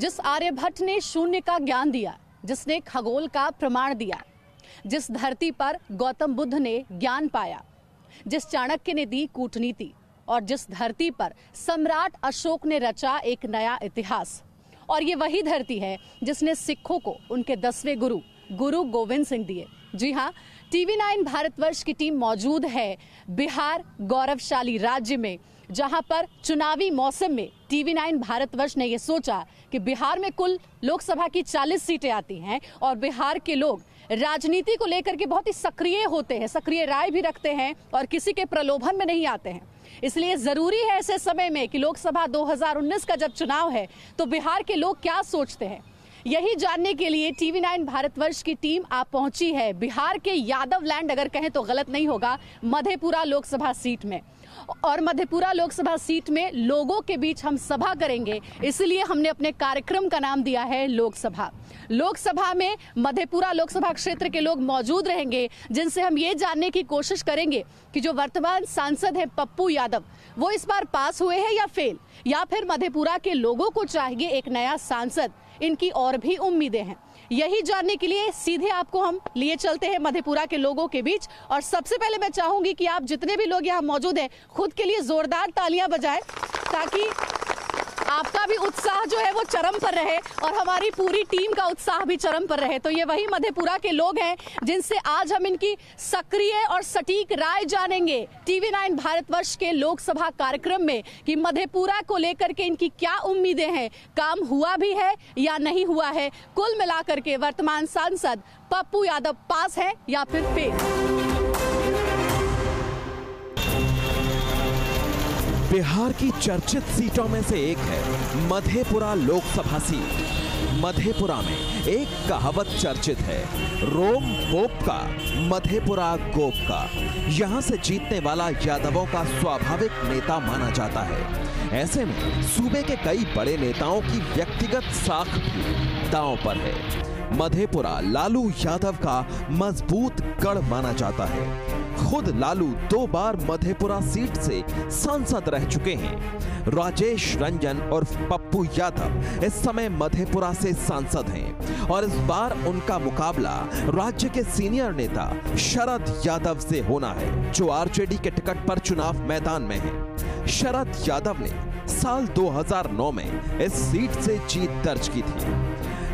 जिस आर्यभट्ट ने शून्य का ज्ञान दिया, जिसने खगोल का प्रमाण दिया, जिस धरती पर गौतम बुद्ध ने ज्ञान पाया, जिस चाणक्य ने दी कूटनीति और जिस धरती पर सम्राट अशोक ने रचा एक नया इतिहास। और ये वही धरती है जिसने सिखों को उनके 10वें गुरु गुरु गोविंद सिंह दिए। जी हाँ, TV9 भारतवर्ष की टीम मौजूद है बिहार गौरवशाली राज्य में, जहां पर चुनावी मौसम में TV9 भारतवर्ष ने यह सोचा कि बिहार में कुल लोकसभा की 40 सीटें आती हैं और बिहार के लोग राजनीति को लेकर के बहुत ही सक्रिय होते हैं, सक्रिय राय भी रखते हैं और किसी के प्रलोभन में नहीं आते हैं। इसलिए जरूरी है ऐसे समय में कि लोकसभा 2019 का जब चुनाव है तो बिहार के लोग क्या सोचते हैं, यही जानने के लिए TV9 भारतवर्ष की टीम आप पहुंची है बिहार के यादव लैंड, अगर कहें तो गलत नहीं होगा, मधेपुरा लोकसभा सीट में। और मधेपुरा लोकसभा सीट में लोगों के बीच हम सभा करेंगे, इसलिए हमने अपने कार्यक्रम का नाम दिया है लोकसभा। लोकसभा में मधेपुरा लोकसभा क्षेत्र के लोग मौजूद रहेंगे, जिनसे हम ये जानने की कोशिश करेंगे कि जो वर्तमान सांसद हैं पप्पू यादव, वो इस बार पास हुए हैं या फेल, या फिर मधेपुरा के लोगों को चाहिए एक नया सांसद, इनकी और भी उम्मीदें हैं। यही जानने के लिए सीधे आपको हम लिए चलते हैं मधेपुरा के लोगों के बीच। और सबसे पहले मैं चाहूंगी कि आप जितने भी लोग यहाँ मौजूद हैं खुद के लिए जोरदार तालियां बजाएं, ताकि आपका भी उत्साह जो है वो चरम पर रहे और हमारी पूरी टीम का उत्साह भी चरम पर रहे। तो ये वही मधेपुरा के लोग हैं जिनसे आज हम इनकी सक्रिय और सटीक राय जानेंगे TV9 भारतवर्ष के लोकसभा कार्यक्रम में कि मधेपुरा को लेकर के इनकी क्या उम्मीदें हैं, काम हुआ भी है या नहीं हुआ है। कुल मिलाकर के वर्तमान सांसद पप्पू यादव पास है या फिर फेल। बिहार की चर्चित सीटों में से एक है मधेपुरा लोकसभा सीट। मधेपुरा में एक कहावत चर्चित है, रोम पोप का मधेपुरा गोप का। यहां से जीतने वाला यादवों का स्वाभाविक नेता माना जाता है। ऐसे में सूबे के कई बड़े नेताओं की व्यक्तिगत साख भी दांव पर है। मधेपुरा लालू यादव का मजबूत गढ़ माना जाता है। खुद लालू 2 बार मधेपुरा सीट से सांसद रह चुके हैं। राजेश रंजन और पप्पू यादव इस समय मधेपुरा से सांसद हैं और इस बार उनका मुकाबला राज्य के सीनियर नेता शरद यादव से होना है, जो आरजेडी के टिकट पर चुनाव मैदान में है। शरद यादव ने साल 2009 में इस सीट से जीत दर्ज की थी।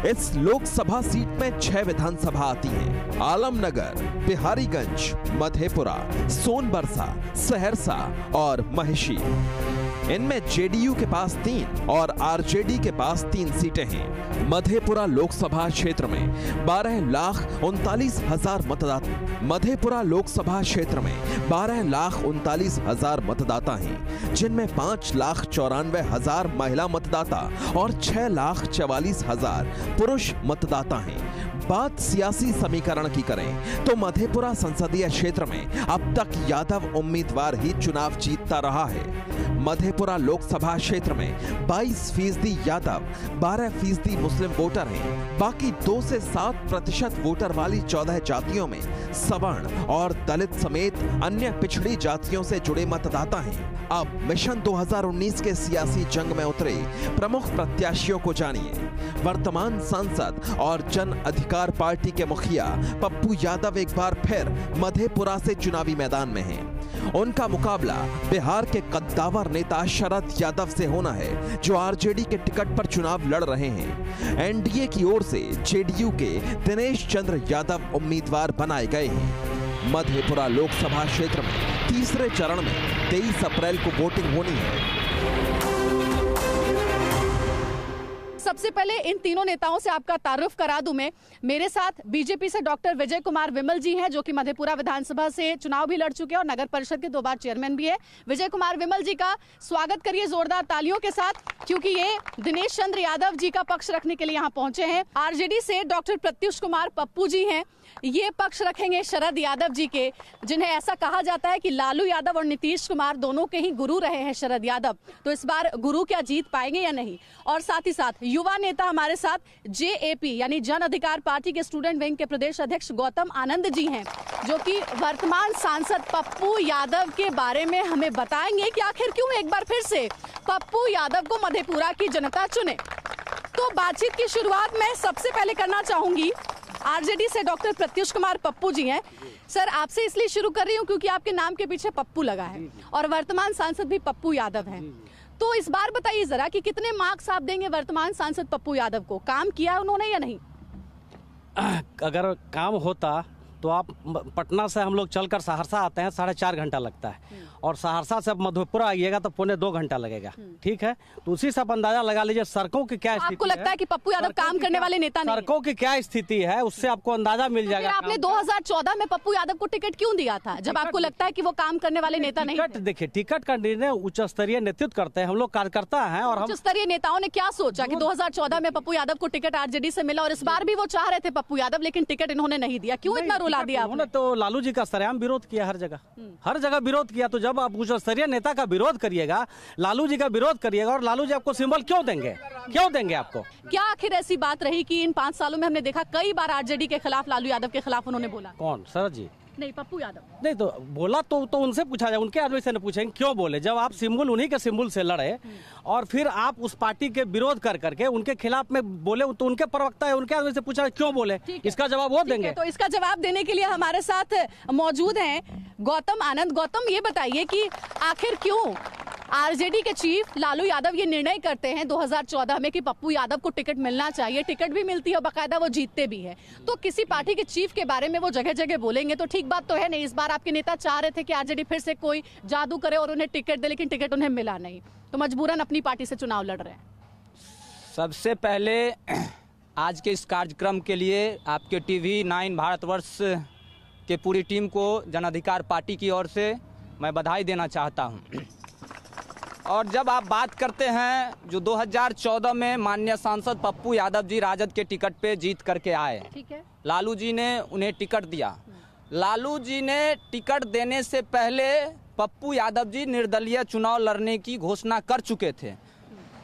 इस लोकसभा सीट में 6 विधानसभा आती हैं: आलमनगर, बिहारीगंज, मधेपुरा, सोनबरसा, सहरसा और महिषी। इनमें जेडीयू के पास 3 और आरजेडी के पास 3 सीटें हैं। मधेपुरा लोकसभा क्षेत्र में 12,39,000 मतदाता मधेपुरा लोकसभा क्षेत्र में 12,39,000 मतदाता हैं, जिनमें 5,94,000 महिला मतदाता और 6,44,000 पुरुष मतदाता हैं। बात सियासी समीकरण की करें तो मधेपुरा संसदीय क्षेत्र में अब तक यादव उम्मीदवार ही चुनाव जीतता रहा है। मधेपुरा लोकसभा क्षेत्र में 22% यादव, 12% मुस्लिम वोटर हैं। बाकी 2 से 7% वोटर वाली 14 जातियों में सवर्ण और दलित समेत अन्य पिछड़ी जातियों से जुड़े मतदाता हैं। अब मिशन 2019 के सियासी जंग में उतरे प्रमुख प्रत्याशियों को जानिए। वर्तमान सांसद और जन अधिकार पार्टी के मुखिया पप्पू यादव एक बार फिर मधेपुरा से चुनावी मैदान में हैं। उनका मुकाबला बिहार के कद्दावर नेता शरद यादव से होना है, जो आरजेडी के टिकट पर चुनाव लड़ रहे हैं। एनडीए की ओर से जेडीयू के दिनेश चंद्र यादव उम्मीदवार बनाए गए हैं। मधेपुरा लोकसभा क्षेत्र में तीसरे चरण में 23 अप्रैल को वोटिंग होनी है। सबसे पहले इन तीनों नेताओं से आपका तारुफ करा दूं मैं। मेरे साथ बीजेपी से डॉक्टर विजय कुमार विमल जी हैं, जो कि मधेपुरा विधानसभा से चुनाव भी लड़ चुके हैं और नगर परिषद के 2 बार चेयरमैन भी है। विजय कुमार विमल जी का स्वागत करिए जोरदार तालियों के साथ, क्योंकि ये दिनेश चंद्र यादव जी का पक्ष रखने के लिए यहाँ पहुंचे हैं। आरजेडी से डॉक्टर प्रत्युष कुमार पप्पू जी हैं, ये पक्ष रखेंगे शरद यादव जी के, जिन्हें ऐसा कहा जाता है कि लालू यादव और नीतीश कुमार दोनों के ही गुरु रहे हैं शरद यादव। तो इस बार गुरु क्या जीत पाएंगे या नहीं। और साथ ही साथ युवा नेता हमारे साथ जेएपी यानी जन अधिकार पार्टी के स्टूडेंट विंग के प्रदेश अध्यक्ष गौतम आनंद जी हैं, जो कि वर्तमान सांसद पप्पू यादव के बारे में हमें बताएंगे कि आखिर क्यों एक बार फिर से पप्पू यादव को मधेपुरा की जनता चुने। तो बातचीत की शुरुआत मैं सबसे पहले करना चाहूंगी आरजेडी से डॉक्टर प्रत्युष कुमार पप्पू जी हैं। सर, आपसे इसलिए शुरू कर रही हूं क्योंकि आपके नाम के पीछे पप्पू लगा है और वर्तमान सांसद भी पप्पू यादव हैं। तो इस बार बताइए जरा कि कितने मार्क्स आप देंगे वर्तमान सांसद पप्पू यादव को? काम किया है उन्होंने या नहीं? अगर काम होता तो आप पटना से हम लोग चलकर सहरसा आते हैं 4.5 घंटा लगता है और सहरसा से मधेपुरा आइएगा तो 1.25 घंटा लगेगा। ठीक है, तो उसी से आप अंदाजा लगा लीजिए सड़कों की क्या स्थिति है। आपको लगता है कि पप्पू यादव काम करने वाले नेता नहीं? सड़कों की क्या स्थिति है उससे आपको अंदाजा मिल जाएगा। आपने 2014 में पप्पू यादव को टिकट क्यों दिया था जब आपको लगता है कि वो काम करने वाले नेता नहीं? देखिए, टिकट का निर्णय उच्च स्तरीय नेतृत्व करते हैं, हम लोग कार्यकर्ता हैं। और उच्च स्तरीय नेताओं ने क्या सोचा कि 2014 में पप्पू यादव को टिकट आरजेडी से मिला और इस बार भी वो चाह रहे थे पप्पू यादव, लेकिन टिकट इन्होंने नहीं दिया? क्यों इतना रुला दिया आपने? तो लालू जी का सरेआम विरोध किया, हर जगह विरोध किया। तो जब आप उच्च स्तरीय नेता का विरोध करिएगा, लालू जी का विरोध करिएगा, और लालू जी आपको सिंबल क्यों देंगे आपको? क्या आखिर ऐसी बात रही कि इन 5 सालों में हमने देखा कई बार आरजेडी के खिलाफ, लालू यादव के खिलाफ उन्होंने बोला? कौन? शरद जी? नहीं, पप्पू यादव। नहीं तो बोला तो उनसे पूछा जाए, उनके आदमी से न पूछेंगे क्यों बोले? जब आप सिंबल उन्हीं के सिंबल से लड़े और फिर आप उस पार्टी के विरोध करके उनके खिलाफ में बोले, तो उनके प्रवक्ता है, उनके आदमी से पूछा क्यों बोले, इसका जवाब वो देंगे। तो इसका जवाब देने के लिए हमारे साथ मौजूद हैं गौतम आनंद। गौतम, ये बताइए कि आखिर क्यों आरजेडी के चीफ लालू यादव ये निर्णय करते हैं 2014 में कि पप्पू यादव को टिकट मिलना चाहिए, टिकट भी मिलती है, बाकायदा वो जीतते भी है। तो किसी पार्टी के चीफ के बारे में वो जगह जगह बोलेंगे तो ठीक बात तो है नहीं। इस बार आपके नेता चाह रहे थे कि आरजेडी फिर से कोई जादू करे और उन्हें टिकट दे, लेकिन टिकट उन्हें मिला नहीं, तो मजबूरन अपनी पार्टी से चुनाव लड़ रहे हैं। सबसे पहले आज के इस कार्यक्रम के लिए आपके टीवी 9 भारतवर्ष के पूरी टीम को जन अधिकार पार्टी की ओर से मैं बधाई देना चाहता हूं। और जब आप बात करते हैं जो 2014 में माननीय सांसद पप्पू यादव जी राजद के टिकट पे जीत करके आए, ठीक है, लालू जी ने उन्हें टिकट दिया। लालू जी ने टिकट देने से पहले पप्पू यादव जी निर्दलीय चुनाव लड़ने की घोषणा कर चुके थे।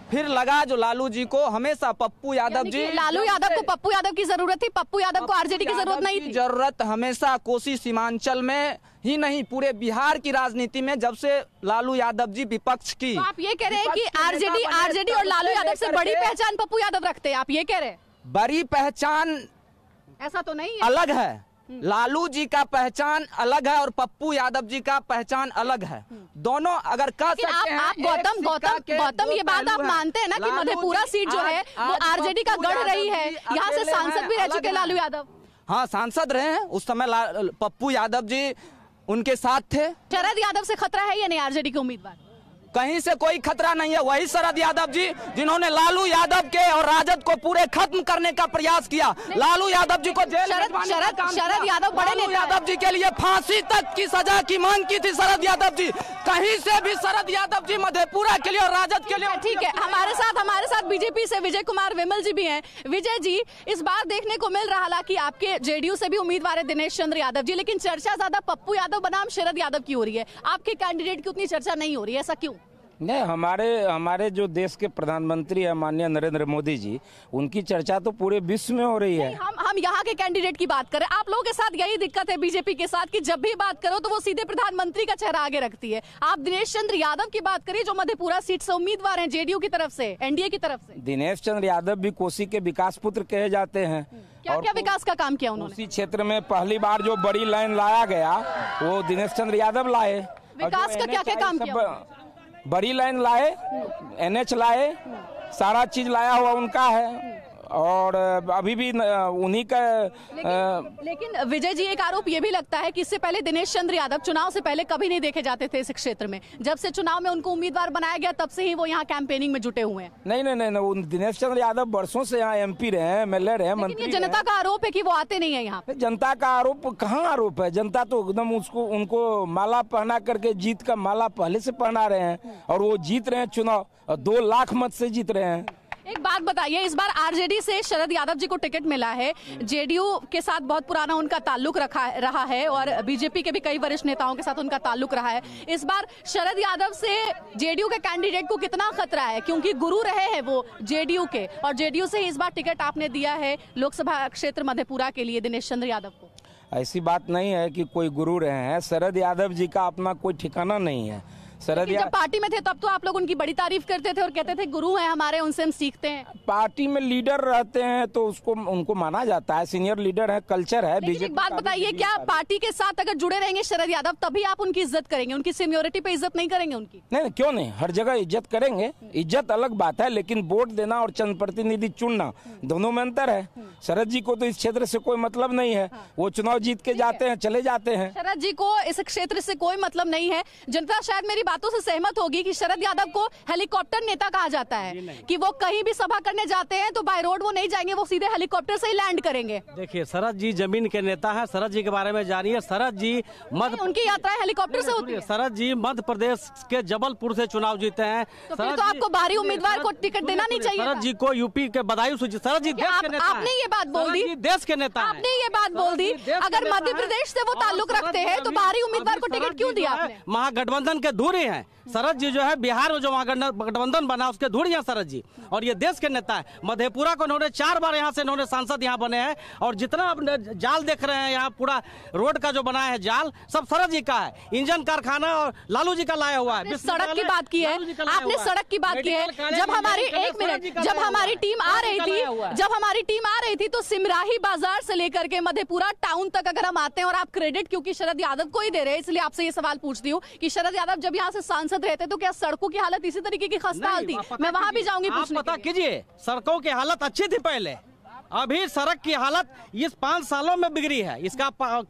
फिर लगा जो लालू जी को हमेशा पप्पू यादव जी, लालू यादव को पप्पू यादव की जरूरत थी, पप्पू यादव को आरजेडी की जरूरत नहीं थी। जरूरत हमेशा कोसी सीमांचल में ही नहीं पूरे बिहार की राजनीति में जब से लालू यादव जी विपक्ष की। तो आप ये कह रहे हैं कि आरजेडी और लालू यादव से बड़ी पहचान पप्पू यादव रखते हैं? आप ये कह रहे हैं? बड़ी पहचान ऐसा तो नहीं है, अलग है। लालू जी का पहचान अलग है और पप्पू यादव जी का पहचान अलग है। दोनों अगर कह सकते हैं, आप गौतम ये बात आप मानते हैं ना कि मधेपुरा सीट जो है वो आरजेडी का गढ़ रही है, यहाँ से सांसद भी रह चुके लालू यादव? हाँ, सांसद रहे हैं उस समय। पप्पू यादव जी उनके साथ थे। शरद यादव से खतरा है या नहीं आरजेडी के उम्मीदवार? कहीं से कोई खतरा नहीं है। वही शरद यादव जी जिन्होंने लालू यादव के और राजद को पूरे खत्म करने का प्रयास किया। लालू यादव जी को जेल शरद यादव बड़े नेता यादव जी के लिए फांसी तक की सजा की मांग की थी शरद यादव जी। कहीं से भी शरद यादव जी मधेपुरा के लिए और राजद के लिए। ठीक है, हमारे साथ बीजेपी से विजय कुमार विमल जी भी हैं। विजय जी, इस बार देखने को मिल रहा, हालांकि आपके जेडीयू से भी उम्मीदवार है दिनेश चंद्र यादव जी, लेकिन चर्चा ज्यादा पप्पू यादव बनाम शरद यादव की हो रही है। आपके कैंडिडेट की उतनी चर्चा नहीं हो रही है, ऐसा क्यों? नहीं, हमारे जो देश के प्रधानमंत्री है माननीय नरेंद्र मोदी जी, उनकी चर्चा तो पूरे विश्व में हो रही है। हम यहाँ के कैंडिडेट की बात करें, आप लोगों के साथ यही दिक्कत है बीजेपी के साथ कि जब भी बात करो तो वो सीधे प्रधानमंत्री का चेहरा आगे रखती है। आप दिनेश चंद्र यादव की बात करिए जो मधेपुरा सीट से उम्मीदवार हैं जेडीयू की तरफ से, एनडीए की तरफ से। दिनेश चंद्र यादव भी कोसी के विकास पुत्र कहे जाते हैं। क्या क्या विकास का काम किया उन्होंने? उसी क्षेत्र में पहली बार जो बड़ी लाइन लाया गया वो दिनेश चंद्र यादव लाए। विकास का क्या क्या काम किया? बड़ी लाइन लाए, एनएच लाए, सारा चीज लाया हुआ उनका है और अभी भी उन्हीं का। लेकिन विजय जी, एक आरोप ये भी लगता है कि इससे पहले दिनेश चंद्र यादव चुनाव से पहले कभी नहीं देखे जाते थे इस क्षेत्र में। जब से चुनाव में उनको उम्मीदवार बनाया गया तब से ही वो यहाँ कैंपेनिंग में जुटे हुए हैं। नहीं, दिनेश चंद्र यादव वर्षों से यहाँ एमपी रहे हैं, एमएलए रहे, मंत्री। जनता का आरोप है कि वो आते नहीं है यहाँ। जनता का आरोप कहाँ आरोप है? जनता तो एकदम उनको माला पहना करके जीत का माला पहले से पहना रहे हैं और वो जीत रहे हैं चुनाव, 2 लाख मत से जीत रहे हैं। एक बात बताइए, इस बार आरजेडी से शरद यादव जी को टिकट मिला है, जेडीयू के साथ बहुत पुराना उनका ताल्लुक रहा है और बीजेपी के भी कई वरिष्ठ नेताओं के साथ उनका ताल्लुक रहा है। इस बार शरद यादव से जेडीयू के कैंडिडेट को कितना खतरा है, क्योंकि गुरु रहे हैं वो जेडीयू के, और जेडीयू से इस बार टिकट आपने दिया है लोकसभा क्षेत्र मधेपुरा के लिए दिनेश चंद्र यादव को? ऐसी बात नहीं है कि कोई गुरु रहे हैं। शरद यादव जी का अपना कोई ठिकाना नहीं है। शरद जब पार्टी में थे तब तो आप लोग उनकी बड़ी तारीफ करते थे और कहते थे गुरु हैं हमारे, उनसे हम सीखते हैं। पार्टी में लीडर रहते हैं तो उनको माना जाता है, सीनियर लीडर है, कल्चर है। बीजेपी बात बताइए, क्या पार्टी के साथ अगर जुड़े रहेंगे शरद यादव तभी आप उनकी इज्जत करेंगे, उनकी सीनियोरिटी पे इज्जत नहीं करेंगे उनकी? नहीं, क्यों नहीं, हर जगह इज्जत करेंगे। इज्जत अलग बात है, लेकिन वोट देना और जनप्रतिनिधि चुनना दोनों में अंतर है। शरद जी को तो इस क्षेत्र से कोई मतलब नहीं है, वो चुनाव जीत के जाते हैं, चले जाते हैं। शरद जी को इस क्षेत्र से कोई मतलब नहीं है। जनता शायद मेरी बातों से सहमत होगी कि शरद यादव को हेलीकॉप्टर नेता कहा जाता है, कि वो कहीं भी सभा करने जाते हैं तो बाय रोड वो नहीं जाएंगे, वो सीधे हेलीकॉप्टर से ही लैंड करेंगे। देखिए, शरद जी जमीन के नेता हैं। शरद जी के बारे में जानिए। शरद जी उनकी यात्राएं हेलीकॉप्टर से होती है। शरद जी मध्य प्रदेश के जबलपुर से चुनाव जीते हैं। तो फिर तो आपको बाहरी उम्मीदवार को टिकट देना नहीं चाहिए। शरद जी को यूपी के बदायूं सूची। शरद जी देश के नेता आपने ये बात बोल दी, देश के नेता आपने ये बात बोल दी। अगर मध्य प्रदेश से वो ताल्लुक रखते हैं तो बाहरी उम्मीदवार को टिकट क्यों दिया आपने? महागठबंधन के धुरी हैं शरद जी, जो है बिहार में जो महागठबंधन बना उसके धुरी हैं शरद जी, और ये देश के नेता है। मधेपुरा को उन्होंने 4 बार यहाँ से इन्होंने सांसद यहाँ बने हैं, और जितना आप जाल देख रहे हैं यहाँ पूरा रोड का जो बना है जाल, सब शरद जी का है। इंजन कारखाना और लालू जी का लाया हुआ है। सड़क की बात की है आपने, सड़क की बात की है। जब हमारी एक मिनट जब हमारी टीम आ रही थी तो सिमराही बाजार से लेकर के मधेपुरा टाउन तक अगर हम आते हैं, और आप क्रेडिट क्योंकि शरद यादव को ही दे रहे हैं, इसलिए आपसे ये सवाल पूछती हूँ कि शरद यादव जब यहाँ से सांसद रहते तो क्या सड़कों की हालत इसी तरीके की खस्ताहाल थी? मैं वहां भी जाऊंगी पूछने। पता कीजिए, सड़कों की हालत अच्छी थी पहले, अभी सड़क की हालत इस 5 सालों में बिगड़ी है। इसका आप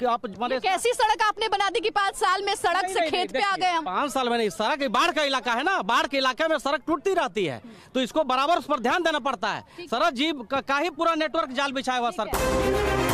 कैसी सड़क आपने बना दी कि 5 साल में सड़क से खेत पे आ गए हम? 5 साल में नहीं, सड़क बाढ़ का इलाका है ना, बाढ़ के इलाके में सड़क टूटती रहती है, तो इसको बराबर उस पर ध्यान देना पड़ता है। शरद जी का ही पूरा नेटवर्क जाल बिछाया हुआ सरकार।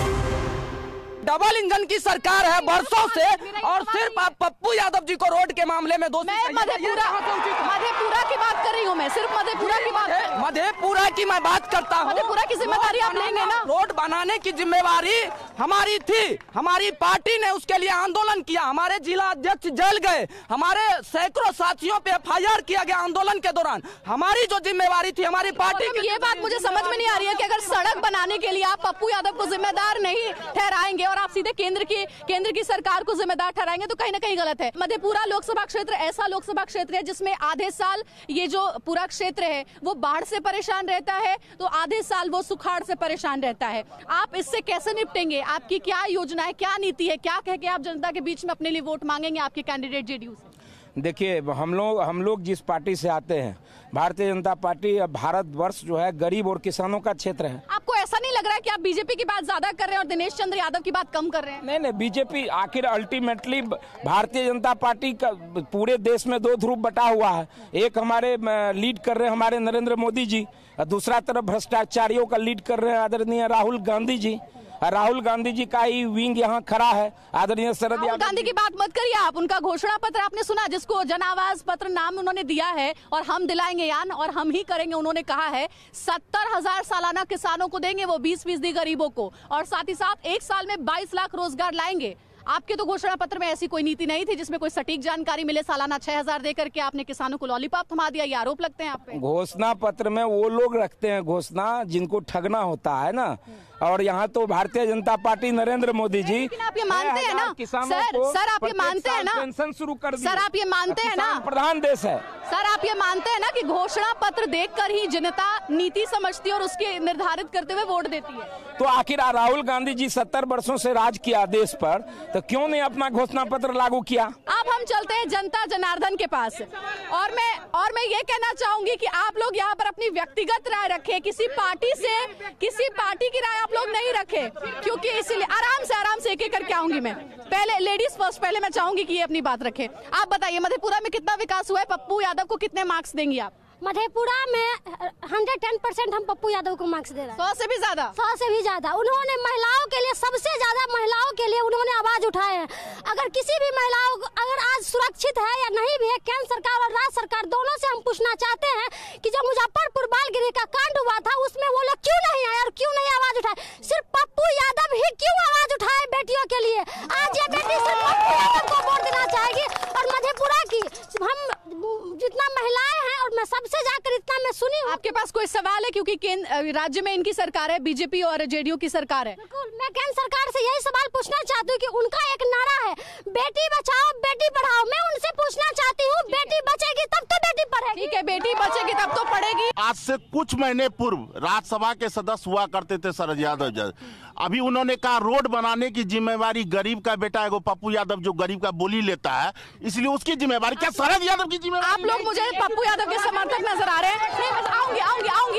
डबल इंजन की सरकार है बरसों से, और सिर्फ आप पप्पू यादव जी को रोड के मामले में दोषी। मैं मधेपुरा की बात कर रही हूँ, मैं सिर्फ मधेपुरा की बात। मधेपुरा की मैं बात करता हूँ। मधेपुरा की जिम्मेदारी आप लेंगे ना? रोड बनाने की जिम्मेवारी हमारी थी, हमारी पार्टी ने उसके लिए आंदोलन किया, हमारे जिला अध्यक्ष जल गए, हमारे सैकड़ों साथियों पे FIR किया गया आंदोलन के दौरान। हमारी जो जिम्मेवारी थी हमारी पार्टी की। ये बात मुझे समझ में नहीं आ रही है कि अगर सड़क बनाने के लिए आप पप्पू यादव को जिम्मेदार नहीं ठहराएंगे और आप सीधे केंद्र की सरकार को जिम्मेदार ठहराएंगे तो कहीं ना कहीं गलत है। मधेपुरा लोकसभा क्षेत्र ऐसा लोकसभा क्षेत्र है जिसमें आधे साल ये जो पूरा क्षेत्र है वो बाढ़ से परेशान रहता है, तो आधे साल वो सुखाड़ से परेशान रहता है। आप इससे कैसे निपटेंगे? आपकी क्या योजना है, क्या नीति है, क्या कह के आप जनता के बीच में अपने लिए वोट मांगेंगे आपके कैंडिडेट जेडीयू से? देखिए, हम लोग जिस पार्टी से आते हैं, भारतीय जनता पार्टी, भारतवर्ष जो है गरीब और किसानों का क्षेत्र है। आपको ऐसा नहीं लग रहा है कि आप बीजेपी की बात ज्यादा कर रहे हैं और दिनेश चंद्र यादव की बात कम कर रहे हैं? नहीं, बीजेपी आखिर अल्टीमेटली भारतीय जनता पार्टी का पूरे देश में 2 ध्रुव बटा हुआ है। एक हमारे लीड कर रहे हैं हमारे नरेंद्र मोदी जी, और दूसरा तरफ भ्रष्टाचारियों का लीड कर रहे हैं आदरणीय राहुल गांधी जी। राहुल गांधी जी का ही विंग यहाँ खड़ा है, आदरणीय शरद यादव। राहुल गांधी की बात मत करिए आप, उनका घोषणा पत्र आपने सुना जिसको जन आवाज पत्र नाम उन्होंने दिया है, और हम दिलाएंगे यान और हम ही करेंगे। उन्होंने कहा है 70,000 सालाना किसानों को देंगे वो, 20% गरीबों को, और साथ ही साथ 1 साल में 22 लाख रोजगार लाएंगे। आपके तो घोषणा पत्र में ऐसी कोई नीति नहीं थी जिसमें कोई सटीक जानकारी मिले। सालाना 6,000 देकर के आपने किसानों को लॉलीपॉप थमा दिया, ये आरोप लगते हैं आप पे। घोषणा पत्र में वो लोग रखते हैं घोषणा जिनको ठगना होता है ना, और यहाँ तो भारतीय जनता पार्टी नरेंद्र मोदी जी। आप ये मानते हैं ना सर आप ये मानते हैं ना, पेंशन शुरू कर दी। सर आप ये मानते हैं ना, प्रधान देश है सर आप ये मानते हैं ना कि घोषणा पत्र देखकर ही जनता नीति समझती है और उसके निर्धारित करते हुए वोट देती है? तो आखिर राहुल गांधी जी 70 वर्षों से राज किया देश पर, तो क्यों नहीं अपना घोषणा पत्र लागू किया? अब हम चलते हैं जनता जनार्दन के पास, और मैं ये कहना चाहूंगी कि आप लोग यहाँ पर अपनी व्यक्तिगत राय रखें, किसी पार्टी की राय आप लोग नहीं रखें, क्योंकि इसीलिए आराम से एक करके आऊंगी मैं। पहले लेडीज फर्स्ट, पहले मैं चाहूंगी कि ये अपनी बात रखें। आप बताइए मधेपुरा में कितना विकास हुआ है? पप्पू यादव को कितने मार्क्स देंगी आप? मधेपुरा में 110% हम पप्पू यादव को मार्क्स दे रहे हैं। 100 से भी ज्यादा? 100 से भी ज्यादा। उन्होंने महिलाओं के लिए, सबसे ज्यादा महिलाओं के लिए उन्होंने आवाज उठाए हैं। अगर किसी भी महिलाओं को अगर आज सुरक्षित है या नहीं भी है, केंद्र सरकार और राज्य सरकार दोनों से हम पूछना चाहते हैं कि जब मुजफ्फरपुर बाल गिरी का कांड हुआ था उसमें वो लोग क्यों नहीं आए और क्यों नहीं आवाज उठाए? सिर्फ पप्पू यादव ही क्यों आवाज उठाए बेटियों के लिए? आज ये बेटी सिर्फ पप्पू यादव को वोट देना चाहेगी। और मधेपुरा की हम जितना महिलाएं हैं और मैं सबसे जाकर इतना मैं सुनी हूँ। आपके पास कोई सवाल है, क्योंकि राज्य में इनकी सरकार है, बीजेपी और जेडीयू की सरकार है। बिल्कुल, मैं केंद्र सरकार से यही सवाल पूछना चाहती हूँ कि उनका एक नारा है बेटी बचाओ बेटी पढ़ाओ। मैं उनसे पूछना चाहती हूँ बेटी बचेगी तब तो बेटी पढ़ेगी। ठीक है, बेटी बचेगी तब तो पढ़ेगी। आज से कुछ महीने पूर्व राज्यसभा के सदस्य हुआ करते थे शरद यादव जी। अभी उन्होंने कहा रोड बनाने की जिम्मेवारी गरीब का बेटा है, पप्पू यादव जो गरीब का बोली लेता है, इसलिए उसकी जिम्मेवारी। क्या शरद यादव की जिम्मेवारी? आप लोग मुझे पप्पू यादव के समर्थक नजर आ रहे हैं। नहीं, बस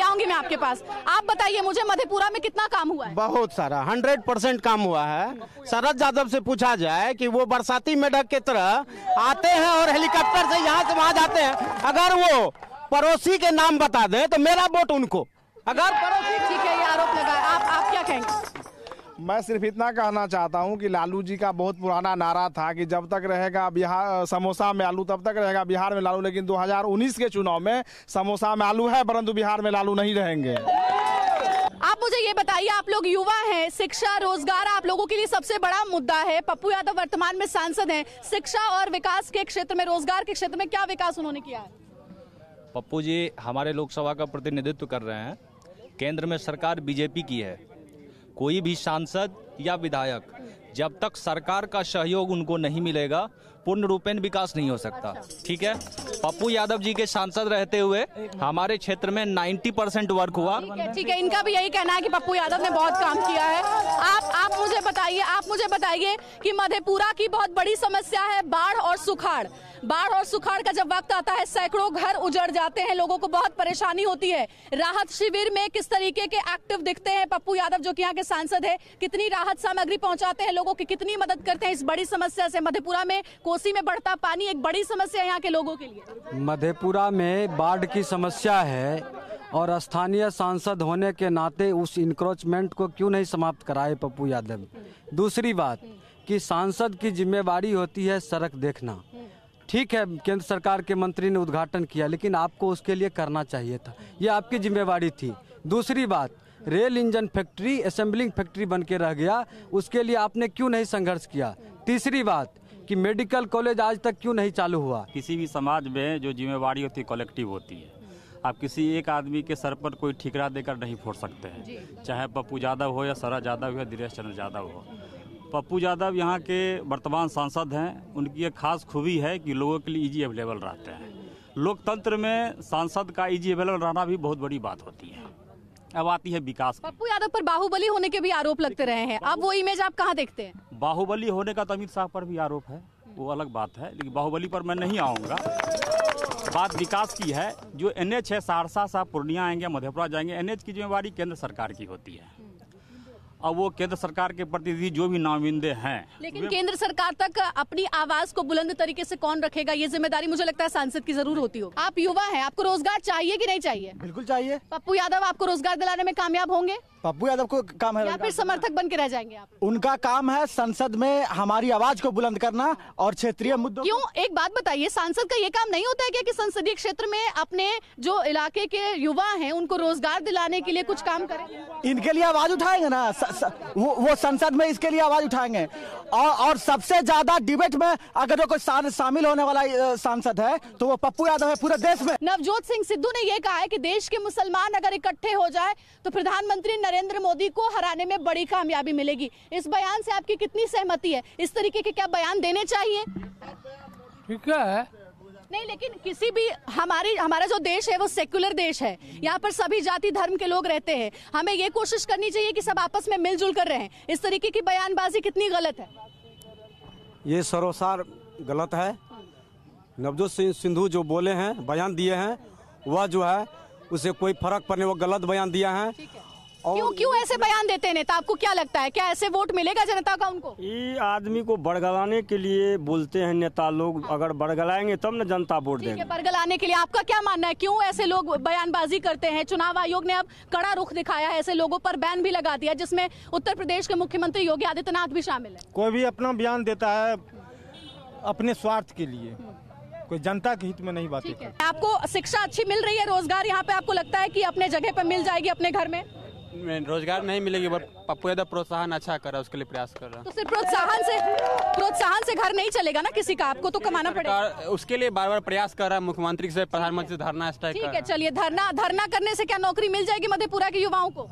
आऊंगी मैं आपके पास। आप बताइए मुझे, मधेपुरा में कितना काम हुआ है? बहुत सारा, 100% काम हुआ है। शरद यादव से पूछा जाए कि वो बरसाती मेढक की तरह आते हैं और हेलीकॉप्टर से यहाँ से वहाँ जाते हैं, अगर वो पड़ोसी के नाम बता दे तो मेरा वोट उनको। अगर पड़ोसी, ठीक है, ये आरोप लगा है। आप क्या कहेंगे? मैं सिर्फ इतना कहना चाहता हूं कि लालू जी का बहुत पुराना नारा था कि जब तक रहेगा बिहार समोसा में आलू तब तक रहेगा बिहार में लालू, लेकिन 2019 के चुनाव में समोसा में आलू है परंतु बिहार में लालू नहीं रहेंगे। आप मुझे ये बताइए, आप लोग युवा हैं, शिक्षा रोजगार आप लोगों के लिए सबसे बड़ा मुद्दा है। पप्पू यादव वर्तमान में सांसद हैं। शिक्षा और विकास के क्षेत्र में, रोजगार के क्षेत्र में क्या विकास उन्होंने किया है? पप्पू जी हमारे लोकसभा का प्रतिनिधित्व कर रहे हैं। केंद्र में सरकार बीजेपी की है। कोई भी सांसद या विधायक जब तक सरकार का सहयोग उनको नहीं मिलेगा पूर्ण रूपेण विकास नहीं हो सकता। ठीक है, पप्पू यादव जी के सांसद रहते हुए हमारे क्षेत्र में 90% वर्क हुआ। ठीक है, इनका भी यही कहना है कि पप्पू यादव ने बहुत काम किया है। आप मुझे बताइए कि मधेपुरा की बहुत बड़ी समस्या है बाढ़ और सुखाड़। बाढ़ और सुखाड़ का जब वक्त आता है सैकड़ों घर उजड़ जाते हैं, लोगों को बहुत परेशानी होती है। राहत शिविर में किस तरीके के एक्टिव दिखते हैं पप्पू यादव जो कि यहाँ के सांसद है? कितनी राहत सामग्री पहुंचाते हैं लोगों की, कितनी मदद करते हैं इस बड़ी समस्या से? मधेपुरा में कोसी में बढ़ता पानी एक बड़ी समस्या है यहाँ के लोगों के लिए। मधेपुरा में बाढ़ की समस्या है और स्थानीय सांसद होने के नाते उस इंक्रोचमेंट को क्यों नहीं समाप्त कराए पप्पू यादव? दूसरी बात कि सांसद की जिम्मेवारी होती है सड़क देखना। ठीक है, केंद्र सरकार के मंत्री ने उद्घाटन किया, लेकिन आपको उसके लिए करना चाहिए था, ये आपकी जिम्मेवारी थी। दूसरी बात, rail engine factory assembling factory बन के रह गया, उसके लिए आपने क्यों नहीं संघर्ष किया? तीसरी बात कि मेडिकल कॉलेज आज तक क्यों नहीं चालू हुआ? किसी भी समाज में जो जिम्मेवारी होती है कलेक्टिव होती है। आप किसी एक आदमी के सर पर कोई ठिकरा देकर नहीं फोड़ सकते हैं, चाहे पप्पू यादव हो या शरद यादव हो या दिनेश चंद्र यादव हो। पप्पू यादव यहाँ के वर्तमान सांसद हैं। उनकी एक खास खूबी है कि लोगों के लिए इजी अवेलेबल रहते हैं। लोकतंत्र में सांसद का इजी अवेलेबल रहना भी बहुत बड़ी बात होती है। अब आती है विकास। पप्पू यादव पर बाहुबली होने के भी आरोप लगते रहे हैं, अब वो इमेज आप कहाँ देखते हैं? बाहुबली होने का तो अमित शाह पर भी आरोप है, वो अलग बात है, लेकिन बाहुबली पर मैं नहीं आऊँगा। बात विकास की है। जो NH है, सहरसा से पूर्णिया आएंगे, मधेपुरा जाएंगे, NH की जिम्मेवारी केंद्र सरकार की होती है। अब वो केंद्र सरकार के प्रतिनिधि जो भी नामिंदे हैं, लेकिन केंद्र सरकार तक अपनी आवाज को बुलंद तरीके से कौन रखेगा, ये जिम्मेदारी मुझे लगता है सांसद की जरूर होती हो। आप युवा हैं, आपको रोजगार चाहिए कि नहीं चाहिए? बिल्कुल चाहिए। पप्पू यादव आपको रोजगार दिलाने में कामयाब होंगे? पप्पू यादव को काम है या फिर समर्थक बन के रह जाएंगे आप? उनका काम है संसद में हमारी आवाज को बुलंद करना और क्षेत्रीय मुद्दों। क्यों, एक बात बताइए, सांसद का ये काम नहीं होता है क्या कि संसदीय क्षेत्र में अपने जो इलाके के युवा हैं उनको रोजगार दिलाने के लिए कुछ काम करें? इनके लिए आवाज उठाएंगे ना, वो संसद में इसके लिए आवाज उठाएंगे। और सबसे ज्यादा डिबेट में अगर जो कोई शामिल होने वाला सांसद है तो वो पप्पू यादव है पूरे देश में। नवजोत सिंह सिद्धू ने यह कहा है कि देश के मुसलमान अगर इकट्ठे हो जाए तो प्रधानमंत्री नरेंद्र मोदी को हराने में बड़ी कामयाबी मिलेगी। इस बयान से आपकी कितनी सहमति है? इस तरीके के क्या बयान देने चाहिए? ठीक है, नहीं, लेकिन किसी भी हमारा जो देश है वो सेक्युलर देश है, यहाँ पर सभी जाति धर्म के लोग रहते हैं। हमें ये कोशिश करनी चाहिए कि सब आपस में मिलजुल कर रहें। इस तरीके की बयानबाजी कितनी गलत है? ये सरोसार गलत है। नवजोत सिंह सिद्धू जो बोले हैं, बयान दिए हैं, वह जो है उसे कोई फर्क पड़ने, वो गलत बयान दिया है। क्यों ऐसे बयान देते हैं नेता? आपको क्या लगता है, क्या ऐसे वोट मिलेगा जनता का उनको? ये आदमी को बड़गलाने के लिए बोलते हैं नेता लोग। अगर बड़गलाएंगे तब न जनता वोट देगी। बड़गलाने के लिए आपका क्या मानना है, क्यों ऐसे लोग बयानबाजी करते हैं? चुनाव आयोग ने अब कड़ा रुख दिखाया है, ऐसे लोगों पर बैन भी लगा दिया, जिसमें उत्तर प्रदेश के मुख्यमंत्री योगी आदित्यनाथ भी शामिल है। कोई भी अपना बयान देता है अपने स्वार्थ के लिए, कोई जनता के हित में नहीं बातें करता। आपको शिक्षा अच्छी मिल रही है, रोजगार यहाँ पे आपको लगता है कि अपने जगह पे मिल जाएगी अपने घर में? रोजगार नहीं मिलेगी, पप्पू यादव प्रोत्साहन अच्छा कर रहा है, उसके लिए प्रयास कर रहा है। तो सिर्फ प्रोत्साहन से घर नहीं चलेगा ना किसी का, आपको तो कमाना पड़ेगा। उसके लिए बार बार प्रयास कर रहा है, मुख्यमंत्री से, प्रधानमंत्री से धरना स्ट्राइक कर रहा है। ठीक है, चलिए धरना करने से क्या नौकरी मिल जाएगी मधेपुरा के युवाओं को?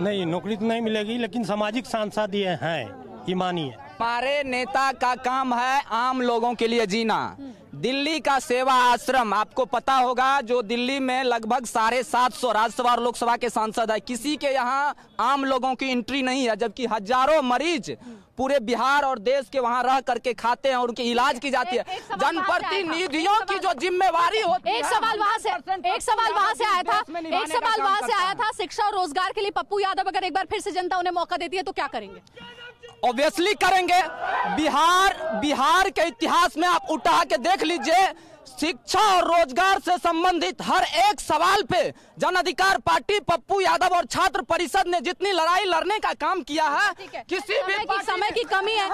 नहीं, नौकरी तो नहीं मिलेगी, लेकिन सामाजिक सांसद ये हैं, ईमानी है। हमारे नेता का काम है आम लोगों के लिए जीना। दिल्ली का सेवा आश्रम आपको पता होगा, जो दिल्ली में लगभग 750 राज्यसभा और लोकसभा के सांसद है, किसी के यहाँ आम लोगों की एंट्री नहीं है, जबकि हजारों मरीज पूरे बिहार और देश के वहाँ रह करके खाते हैं और उनकी इलाज की जाती है। जनप्रतिनिधियों की जो जिम्मेवारी होती है। एक सवाल वहाँ से आया था शिक्षा और रोजगार के लिए पप्पू यादव अगर एक बार फिर से जनता उन्हें मौका देती है तो क्या करेंगे? ऑब्वियसली करेंगे। बिहार के इतिहास में आप उठा के देख लीजिए, शिक्षा और रोजगार से संबंधित हर एक सवाल पे जन अधिकार पार्टी, पप्पू यादव और छात्र परिषद ने जितनी लड़ाई लड़ने का काम किया है, किसी भी समय की कमी है,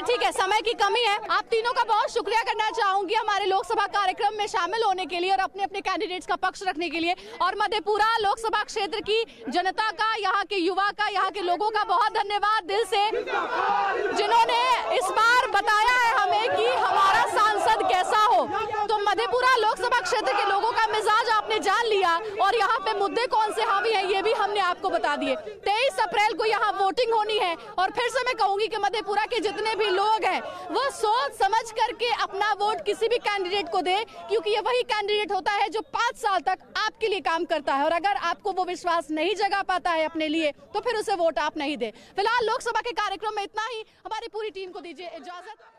ठीक है, समय की कमी है। आप तीनों का बहुत शुक्रिया करना चाहूंगी हमारे लोकसभा कार्यक्रम में शामिल होने के लिए और अपने अपने कैंडिडेट्स का पक्ष रखने के लिए। और मधेपुरा लोकसभा क्षेत्र की जनता का, यहाँ के युवा का, यहाँ के लोगों का बहुत धन्यवाद दिल से, जिन्होंने इस बार बताया है हमें कि हमारा सांसद कैसा हो। तो मधेपुरा लोकसभा क्षेत्र के लोगों का मिजाज आपने जान लिया और यहाँ पे मुद्दे कौन से हावी हैं ये भी हमने आपको बता दिए। 23 अप्रैल को यहाँ वोटिंग होनी है और फिर से मैं कहूंगी कि मधेपुरा के जितने भी लोग हैं वो सोच समझ करके अपना वोट किसी भी कैंडिडेट को दे, क्योंकि ये वही कैंडिडेट होता है जो 5 साल तक आपके लिए काम करता है। और अगर आपको वो विश्वास नहीं जगा पाता है अपने लिए तो फिर उसे वोट आप नहीं दे। फिलहाल लोकसभा के कार्यक्रम में इतना ही। हमारी पूरी टीम को दीजिए इजाजत।